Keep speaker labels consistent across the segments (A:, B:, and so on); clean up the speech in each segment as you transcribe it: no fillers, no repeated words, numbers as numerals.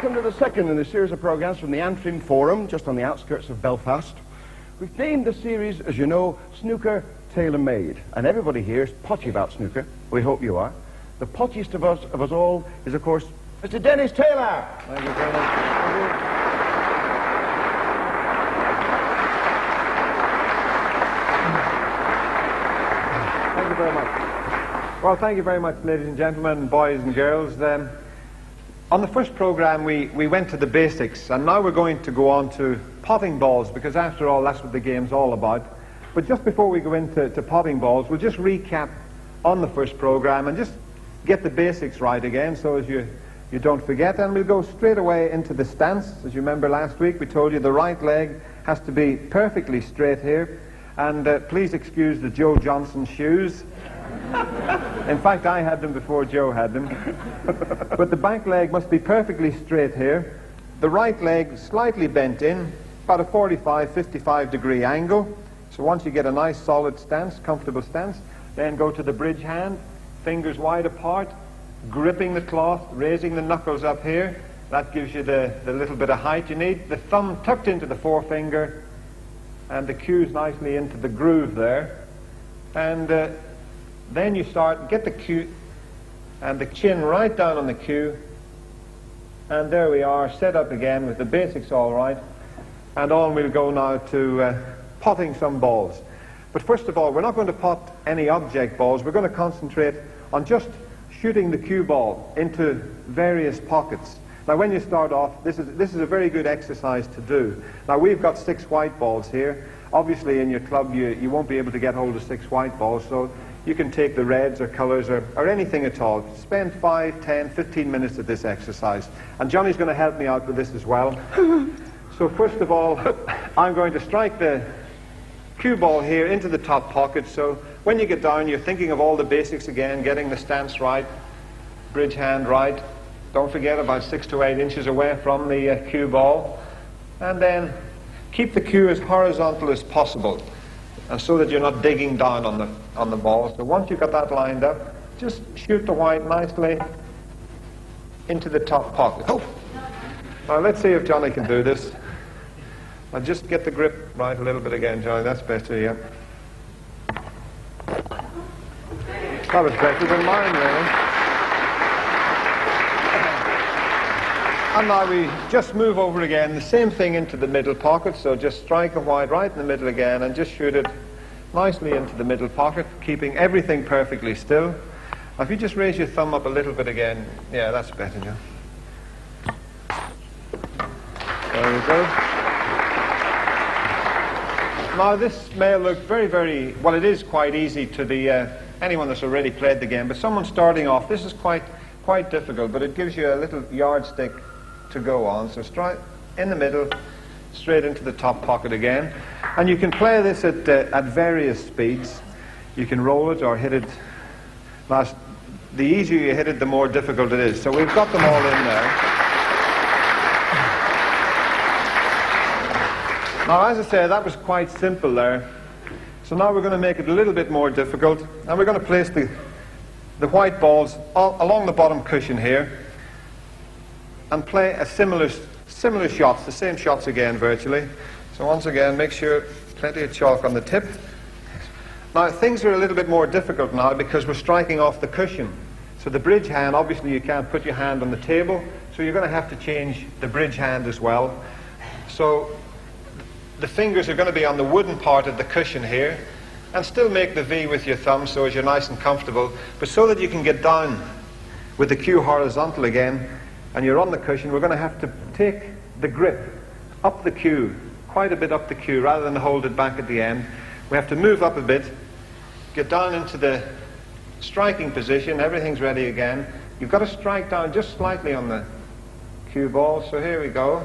A: welcome to the second in a series of programmes from the Antrim Forum, just on the outskirts of Belfast. We've named the series, as you know, Snooker Taylor Made. And everybody here is potty about snooker. We hope you are. The pottiest of us all is, of course, Mr. Dennis Taylor. Thank you very much.
B: Thank you very much. Well, thank you very much, ladies and gentlemen, boys and girls. On the first program, we went to the basics, and now we're going to go on to potting balls, because after all, that's what the game's all about. But just before we go into potting balls, we'll just recap on the first program and just get the basics right again, so as you don't forget. And we'll go straight away into the stance. As you remember last week, we told you the right leg has to be perfectly straight here. And please excuse the Joe Johnson shoes. In fact, I had them before Joe had them. But the back leg must be perfectly straight here. The right leg slightly bent in, about a 45, 55 degree angle. So once you get a nice solid stance, comfortable stance, then go to the bridge hand, fingers wide apart, gripping the cloth, raising the knuckles up here. That gives you the little bit of height you need. The thumb tucked into the forefinger, and the cues nicely into the groove there. And then you get the cue and the chin right down on the cue, and there we are, set up again with the basics all right. And on we'll go now to potting some balls. But first of all, we're not going to pot any object balls. We're going to concentrate on just shooting the cue ball into various pockets. Now when you start off, this is a very good exercise to do. Now we've got 6 white balls here. Obviously in your club you won't be able to get hold of 6 white balls, so you can take the reds or colours or anything at all. Spend 5, 10, 15 minutes at this exercise. And Johnny's going to help me out with this as well. So first of all, I'm going to strike the cue ball here into the top pocket. So when you get down, you're thinking of all the basics again, getting the stance right, bridge hand right. Don't forget about 6 to 8 inches away from the cue ball. And then keep the cue as horizontal as possible, and so that you're not digging down on the ball. So once you've got that lined up, just shoot the white nicely into the top pocket. Oh. Now let's see if Johnny can do this. I'll just get the grip right a little bit again, Johnny. That's better, yeah. That was better than mine, really. And now we just move over again, the same thing into the middle pocket. So just strike the white right in the middle again and just shoot it nicely into the middle pocket, keeping everything perfectly still. Now if you just raise your thumb up a little bit again, yeah, that's better, John. There we go. Now this may look very, very, well, it is quite easy to the anyone that's already played the game, but someone starting off, this is quite difficult, but it gives you a little yardstick to go on. So strike in the middle, straight into the top pocket again. And you can play this at various speeds. You can roll it or hit it. Now, the easier you hit it, the more difficult it is. So we've got them all in there. Now, as I say, that was quite simple there. So now we're going to make it a little bit more difficult, and we're going to place the white balls along the bottom cushion here and play a similar shots, the same shots again virtually. So once again, make sure plenty of chalk on the tip. Now things are a little bit more difficult now because we're striking off the cushion. So the bridge hand, obviously you can't put your hand on the table, so you're going to have to change the bridge hand as well. So the fingers are going to be on the wooden part of the cushion here, and still make the V with your thumb so as you're nice and comfortable, but so that you can get down with the cue horizontal again, and you're on the cushion, we're going to have to take the grip up the cue, quite a bit up the cue, rather than hold it back at the end. We have to move up a bit, get down into the striking position, everything's ready again. You've got to strike down just slightly on the cue ball, so here we go.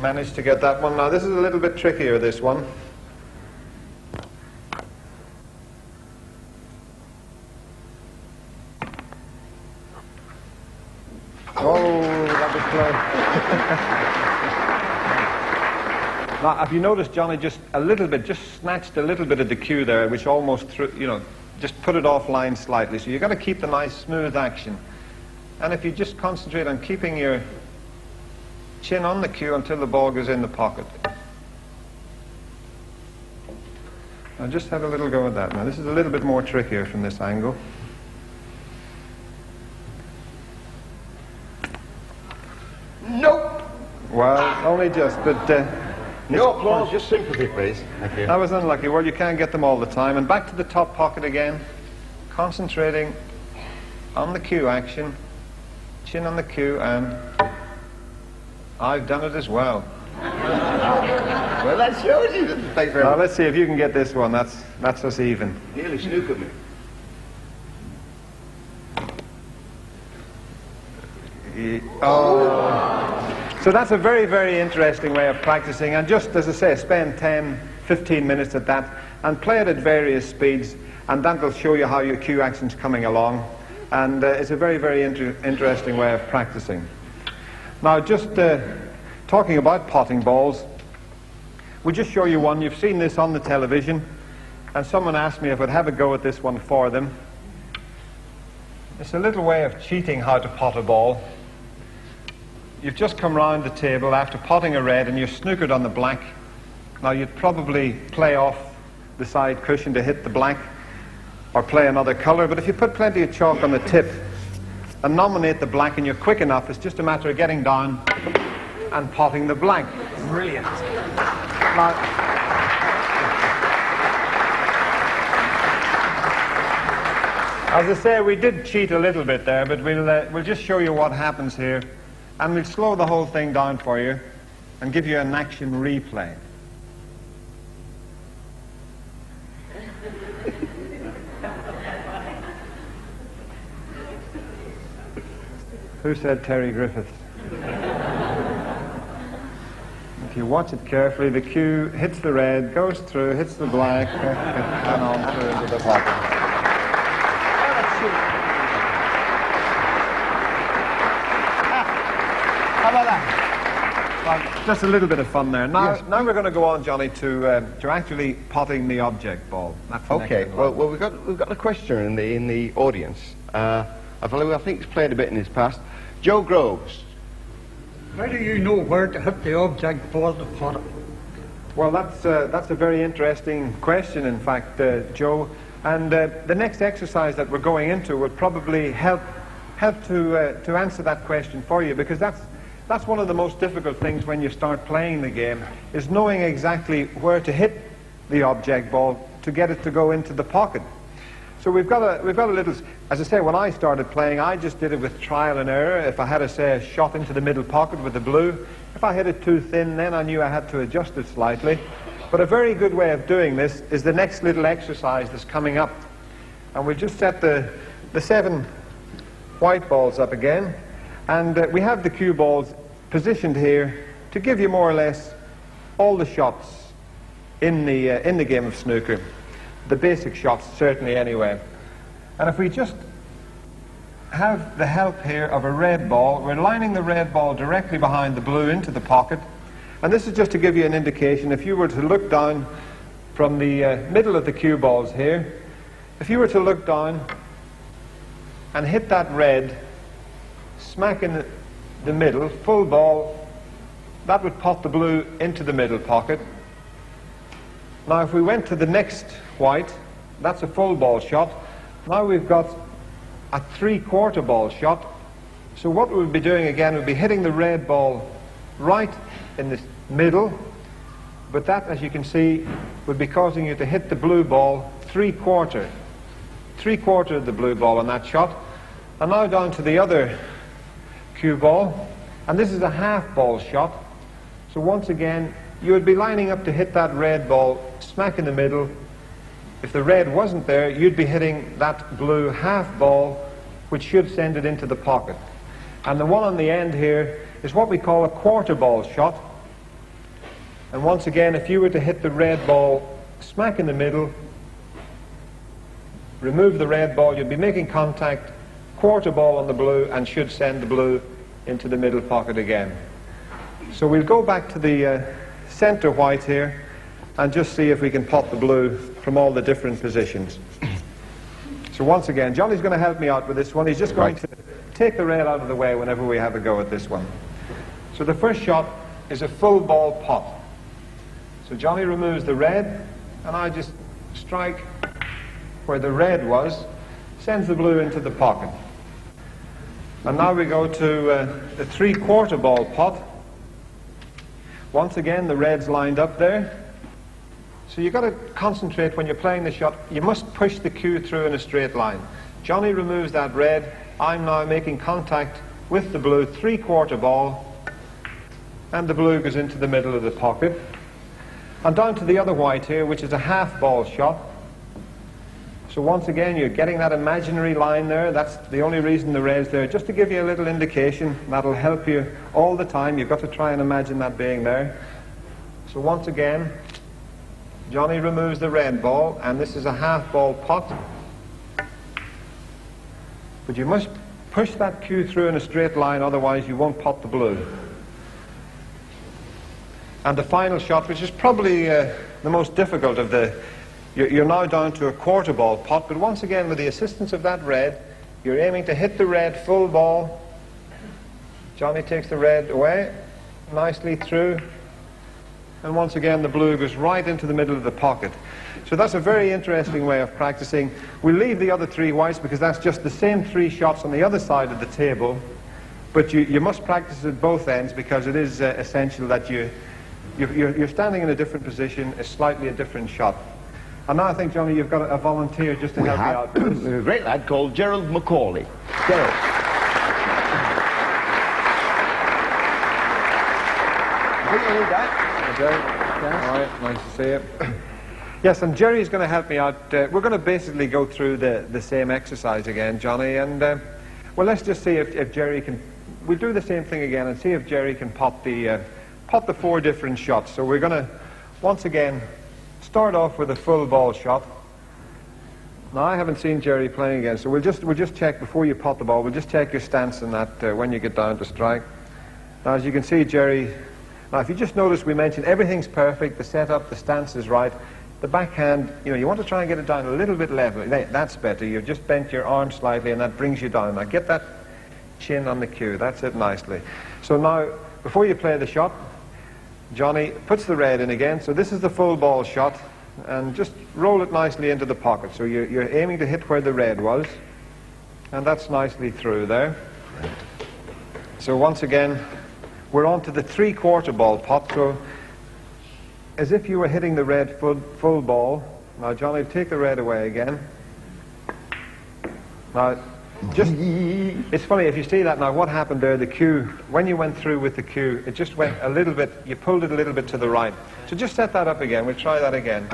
B: Managed to get that one. Now this is a little bit trickier, this one. Oh, that was close. Now, have you noticed, Johnny, just snatched a little bit of the cue there, which almost threw, just put it offline slightly. So you've got to keep the nice smooth action. And if you just concentrate on keeping your chin on the cue until the ball goes in the pocket. I'll just have a little go at that now. This is a little bit more trickier from this angle.
A: Nope.
B: Well, only just, but...
A: no applause, just sympathy, please. Thank you.
B: I was unlucky. Well, you can't get them all the time. And back to the top pocket again, concentrating on the cue action, chin on the cue, and I've done it as well.
A: Well, that shows you. Thanks very
B: Now,
A: much.
B: let's see if you can get this one. That's us even.
A: Nearly snookered me.
B: Oh. So that's a very, very interesting way of practicing. And just, as I say, spend 10, 15 minutes at that and play it at various speeds, and that will show you how your cue action's coming along. And it's a very, very interesting way of practicing. Now, just talking about potting balls, we'll just show you one. You've seen this on the television, and someone asked me if I'd have a go at this one for them. It's a little way of cheating how to pot a ball. You've just come round the table after potting a red and you're snookered on the black. Now you'd probably play off the side cushion to hit the black or play another colour, but if you put plenty of chalk on the tip and nominate the black and you're quick enough, it's just a matter of getting down and potting the black. Brilliant. Now, as I say, we did cheat a little bit there, but we'll just show you what happens here. And we'll slow the whole thing down for you and give you an action replay. Who said Terry Griffiths? If you watch it carefully, the cue hits the red, goes through, hits the black, and on through into the pocket. How about that? Well, just a little bit of fun there. Now,
A: Yes.
B: now we're going to go on, Johnny, to actually potting the object ball. That's the
A: Okay.
B: next one.
A: Well, we've got a question in the audience. A fellow who I think has played a bit in his past. Joe Groves.
C: How do you know where to hit the object ball to pot it?
B: Well, that's a very interesting question, in fact, Joe. And the next exercise that we're going into will probably help to answer that question for you, because that's one of the most difficult things when you start playing the game, is knowing exactly where to hit the object ball to get it to go into the pocket. So we've got a little, as I say, when I started playing, I just did it with trial and error. If I had to say a shot into the middle pocket with the blue, if I hit it too thin, then I knew I had to adjust it slightly. But a very good way of doing this is the next little exercise that's coming up. And we'll just set the 7 white balls up again. And we have the cue balls positioned here to give you more or less all the shots in the game of snooker. The basic shots, certainly, anyway. And if we just have the help here of a red ball, we're lining the red ball directly behind the blue into the pocket. And this is just to give you an indication. If you were to look down from the middle of the cue balls here, if you were to look down and hit that red smack in the middle, full ball, that would pot the blue into the middle pocket. Now if we went to the next white, that's a full ball shot. Now we've got a 3/4 ball shot. So what we would be doing again would be hitting the red ball right in the middle, but that, as you can see, would be causing you to hit the blue ball 3/4 of the blue ball on that shot. And now down to the other cue ball, and this is a half ball shot. So once again, you would be lining up to hit that red ball smack in the middle. If the red wasn't there, you'd be hitting that blue half ball, which should send it into the pocket. And the one on the end here is what we call a 1/4 ball shot. And once again, if you were to hit the red ball smack in the middle, remove the red ball, you'd be making contact, 1/4 ball on the blue, and should send the blue into the middle pocket again. So we'll go back to the center white here and just see if we can pot the blue from all the different positions. So once again, Johnny's going to help me out with this one. He's just going to take the red out of the way whenever we have a go at this one. So the first shot is a full ball pot. So Johnny removes the red, and I just strike where the red was, sends the blue into the pocket. And now we go to the 3/4 ball pot. Once again, the red's lined up there. So you've got to concentrate when you're playing the shot. You must push the cue through in a straight line. Johnny removes that red. I'm now making contact with the blue, 3/4 ball, and the blue goes into the middle of the pocket. And down to the other white here, which is a half ball shot. So once again, you're getting that imaginary line there. That's the only reason the red's there, just to give you a little indication. That'll help you all the time. You've got to try and imagine that being there. So once again, Johnny removes the red ball, and this is a half ball pot. But you must push that cue through in a straight line, otherwise you won't pot the blue. And the final shot, which is probably the most difficult of the... You're now down to a 1/4 ball pot, but once again, with the assistance of that red, you're aiming to hit the red full ball. Johnny takes the red away, nicely through, and once again the blue goes right into the middle of the pocket. So that's a very interesting way of practicing. We'll leave the other 3 whites because that's just the same 3 shots on the other side of the table, but you must practice at both ends because it is essential that you're standing in a different position, a slightly different shot. And now I think, Johnny, you've got a volunteer just to help me out.
A: A great lad called Gerald Macaulay. Gerald. I think you need that.
B: Jerry. Yes. All right, nice to see you. Yes, and Jerry's going to help me out. We're going to basically go through the same exercise again, Johnny, and well, let's just see if Jerry can... We'll do the same thing again and see if Jerry can pot the 4 different shots. So we're going to, once again, start off with a full ball shot. Now I haven't seen Jerry playing again, so we'll just check before you pot the ball. We'll just check your stance in that when you get down to strike. Now as you can see, Jerry. Now if you just notice, we mentioned everything's perfect. The setup, the stance is right. The backhand, you want to try and get it down a little bit level. That's better. You've just bent your arm slightly, and that brings you down. Now get that chin on the cue. That's it nicely. So now before you play the shot, Johnny puts the red in again, so this is the full ball shot, and just roll it nicely into the pocket. So you're aiming to hit where the red was, and that's nicely through there. So once again, we're on to the 3/4 ball pot, so as if you were hitting the red full ball. Now Johnny, take the red away again. Now, it's funny, if you see that now, what happened there, the cue, when you went through with the cue, it just went a little bit, you pulled it a little bit to the right. So just set that up again, we'll try that again.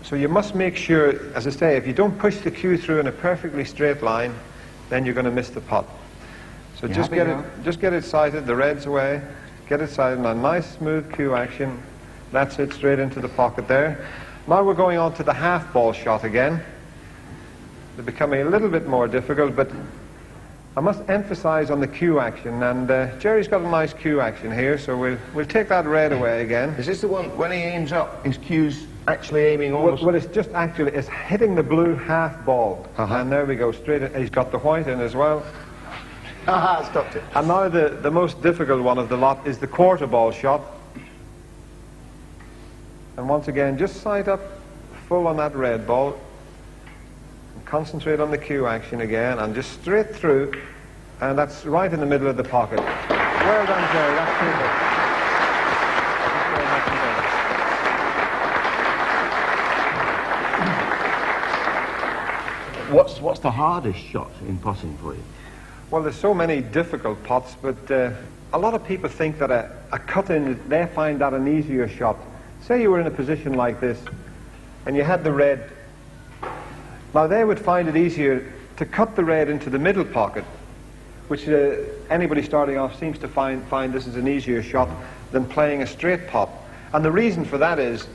B: So you must make sure, as I say, if you don't push the cue through in a perfectly straight line, then you're going to miss the pot. So just get it sighted, the red's away, get it sighted, now nice smooth cue action, that's it, straight into the pocket there. Now we're going on to the half ball shot again. They're becoming a little bit more difficult, but I must emphasize on the cue action, and Jerry's got a nice cue action here, so we'll take that red away again.
A: Is this the one, when he aims up, his cue's actually aiming almost...
B: Well, it's just actually, it's hitting the blue half ball, and there we go, straight in. He's got the white in as well.
A: Aha, stopped it.
B: And now the most difficult one of the lot is the 1/4 ball shot. And once again, just sight up full on that red ball. Concentrate on the cue action again, and just straight through, and that's right in the middle of the pocket. Well done, Jerry, that's
A: super. What's the hardest shot in potting for you?
B: Well, there's so many difficult pots, but a lot of people think that a cut-in, they find that an easier shot. Say you were in a position like this, and you had the red. Now they would find it easier to cut the red into the middle pocket, which anybody starting off seems to find this is an easier shot than playing a straight pot. And the reason for that is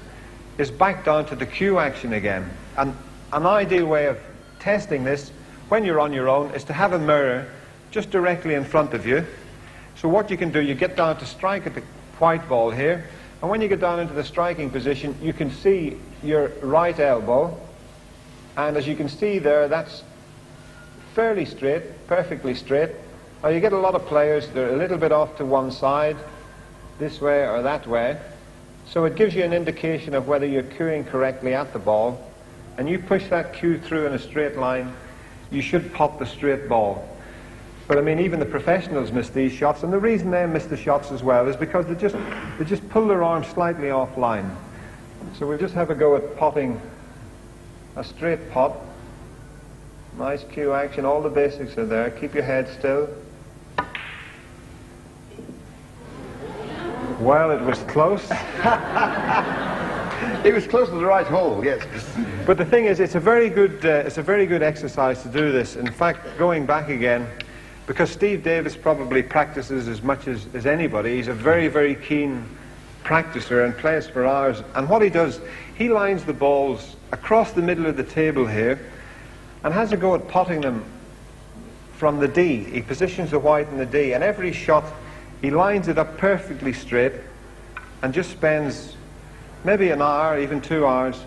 B: back down to the cue action again. And an ideal way of testing this when you're on your own is to have a mirror just directly in front of you. So what you can do, you get down to strike at the white ball here, and when you get down into the striking position, you can see your right elbow. And as you can see there, that's fairly straight, perfectly straight. Now you get a lot of players, they're a little bit off to one side, this way or that way. So it gives you an indication of whether you're cueing correctly at the ball. And you push that cue through in a straight line, you should pot the straight ball. But I mean, even the professionals miss these shots, and the reason they miss the shots as well is because they just pull their arm slightly offline. So we'll just have a go at potting a straight pot. Nice cue action, all the basics are there. Keep your head still. Well, it was close.
A: It was close to the right hole, yes.
B: But the thing is, it's a very good exercise to do this. In fact, going back again, because Steve Davis probably practices as much as anybody. He's a very, very keen practicer and plays for hours. And what he does, he lines the balls across the middle of the table here and has a go at potting them from the D. He positions the white in the D, and every shot he lines it up perfectly straight and just spends maybe an hour, even 2 hours,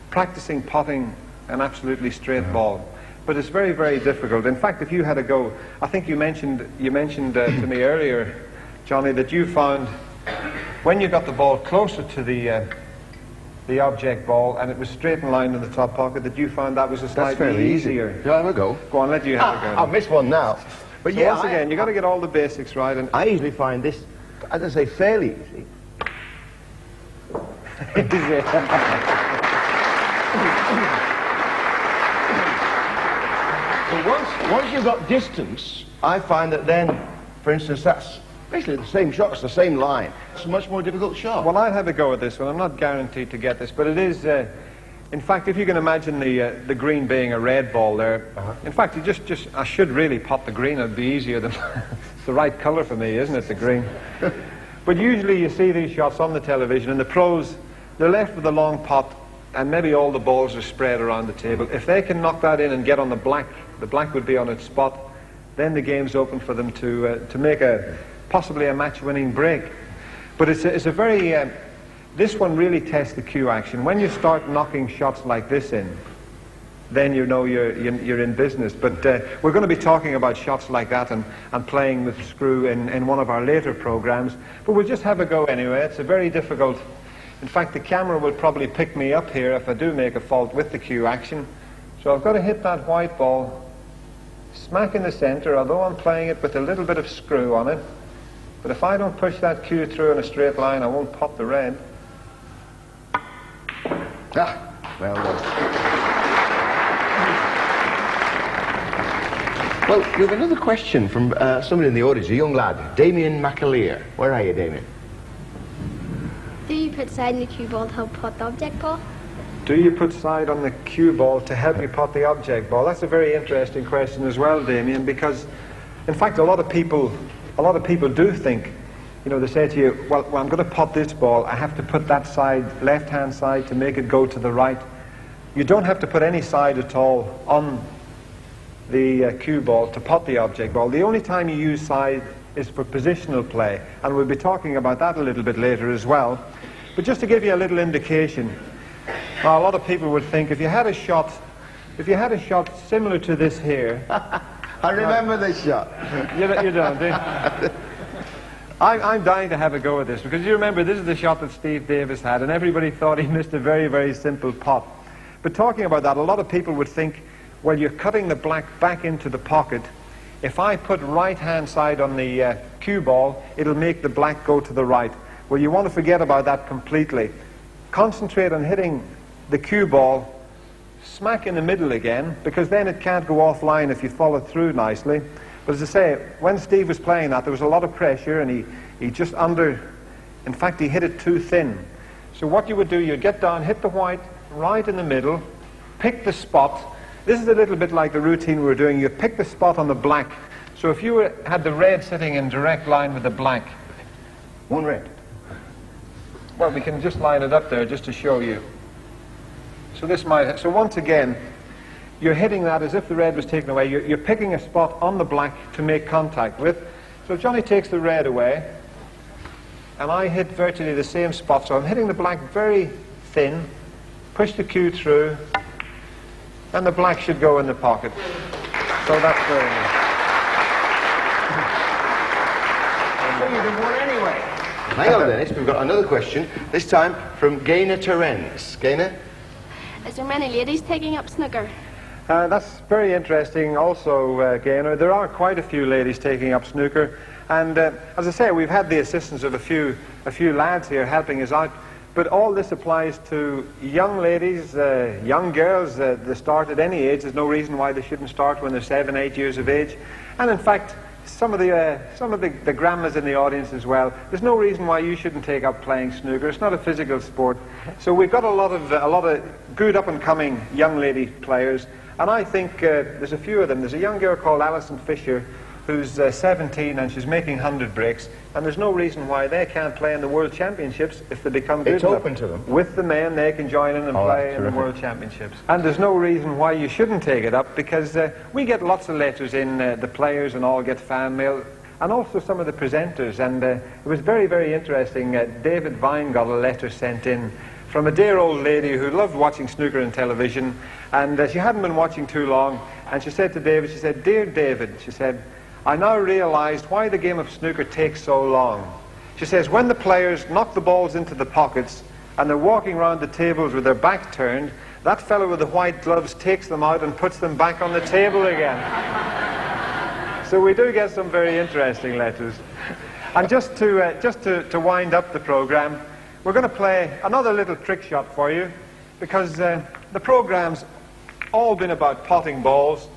B: practicing potting an absolutely straight ball. But it's very, very difficult. In fact, if you had a go, I think you mentioned to me earlier, Johnny, that you found when you got the ball closer to the object ball and it was straight in line in the top pocket, that you found that was a slightly easier.
A: Shall I have a go?
B: Go on, let you have a go.
A: I'll miss one now. But
B: So
A: yeah,
B: once again, you've got to get all the basics right. And
A: I usually find this, as I say, fairly easy. But once you've got distance, I find that then, for instance, that's basically the same shot, it's the same line. It's a much more difficult shot.
B: Well, I'll have a go at this one. I'm not guaranteed to get this, but it is, in fact, if you can imagine the green being a red ball there, in fact, I should really pot the green. It'd be easier than it's the right colour for me, isn't it, the green? But usually you see these shots on the television, and the pros, they're left with a long pot, and maybe all the balls are spread around the table. If they can knock that in and get on the black would be on its spot, then the game's open for them to make possibly a match-winning break. But it's a very, this one really tests the cue action. When you start knocking shots like this in, then you know you're in business. But we're going to be talking about shots like that and playing with screw in one of our later programs. But we'll just have a go anyway. It's a very difficult. In fact, the camera will probably pick me up here if I do make a fault with the cue action. So I've got to hit that white ball smack in the center, although I'm playing it with a little bit of screw on it. But if I don't push that cue through in a straight line, I won't pot the red.
A: Well done. Well, we have another question from somebody in the audience, a young lad, Damien McAleer. Where are you, Damien?
D: Do you put side in the cue ball to help pot the object ball?
B: Do you put side on the cue ball to help you pot the object ball? That's a very interesting question as well, Damien, because, in fact, a lot of people do think, you know, they say to you, well, I'm going to pot this ball, I have to put that side, left-hand side, to make it go to the right. You don't have to put any side at all on the cue ball to pot the object ball. The only time you use side is for positional play, and we'll be talking about that a little bit later as well. But just to give you a little indication, a lot of people would think if you had a shot similar to this here.
A: I remember this shot.
B: You don't, do you? I'm dying to have a go at this, because you remember this is the shot that Steve Davis had, and everybody thought he missed a very, very simple pot. But talking about that, a lot of people would think, well, you're cutting the black back into the pocket. If I put right-hand side on the cue ball, it'll make the black go to the right. Well, you want to forget about that completely. Concentrate on hitting the cue ball smack in the middle again, because then it can't go offline if you follow through nicely. But as I say, when Steve was playing that, there was a lot of pressure, and he just in fact, he hit it too thin. So what you would do, you'd get down, hit the white right in the middle, pick the spot. This is a little bit like the routine we were doing. You pick the spot on the black. So if you had the red sitting in direct line with the black.
A: One red.
B: Well, we can just line it up there just to show you. So once again, you're hitting that as if the red was taken away. You're picking a spot on the black to make contact with. So if Johnny takes the red away, and I hit virtually the same spot, so I'm hitting the black very thin, push the cue through, and the black should go in the pocket. So that's very nice.
A: So you'd have won anyway. Hang on, Dennis. We've got another question, this time from Gaynor Terence. Gaynor?
D: Is there many ladies taking up snooker?
B: That's very interesting also, Gaynor. There are quite a few ladies taking up snooker. And as I say, we've had the assistance of a few lads here helping us out. But all this applies to young ladies, young girls. They start at any age. There's no reason why they shouldn't start when they're 7, 8 years of age. And in fact, some of the grandmas in the audience as well. There's no reason why you shouldn't take up playing snooker. It's not a physical sport. So we've got a lot of good up and coming young lady players. And I think there's a few of them. There's a young girl called Alison Fisher who's 17 and she's making 100 breaks. And there's no reason why they can't play in the World Championships if they become good enough.
A: It's open to them.
B: With the men, they can join in and play in the World Championships. And there's no reason why you shouldn't take it up, because we get lots of letters in, the players and all get fan mail, and also some of the presenters. And it was very, very interesting. David Vine got a letter sent in from a dear old lady who loved watching snooker on television, and she hadn't been watching too long, and she said to David, she said, "Dear David," she said, "I now realized why the game of snooker takes so long." She says, "When the players knock the balls into the pockets and they're walking around the tables with their back turned, that fellow with the white gloves takes them out and puts them back on the table again." So we do get some very interesting letters. And just to wind up the program, we're going to play another little trick shot for you, because the program's all been about potting balls.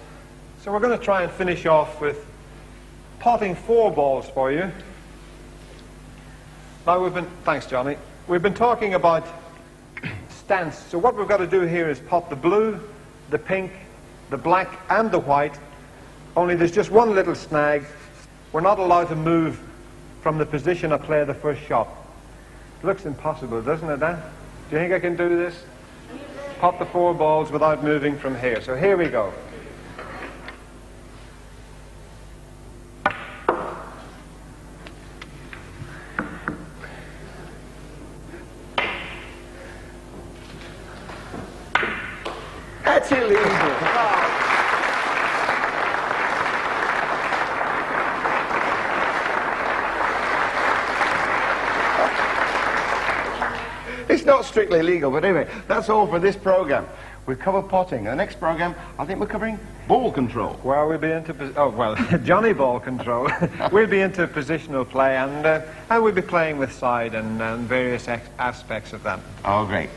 B: So we're going to try and finish off with potting 4 balls for you. Now thanks Johnny, we've been talking about stance. So what we've got to do here is pot the blue, the pink, the black and the white. Only there's just one little snag. We're not allowed to move from the position I play the first shot. It looks impossible, doesn't it, Dan? Do you think I can do this? Pot the 4 balls without moving from here. So here we go.
A: That's illegal. It's not strictly legal, but anyway, that's all for this program. We've covered potting. The next program, I think we're covering ball control.
B: Well, we'll be into Johnny ball control. We'll be into positional play, and we'll be playing with side and various aspects of that.
A: Oh, great.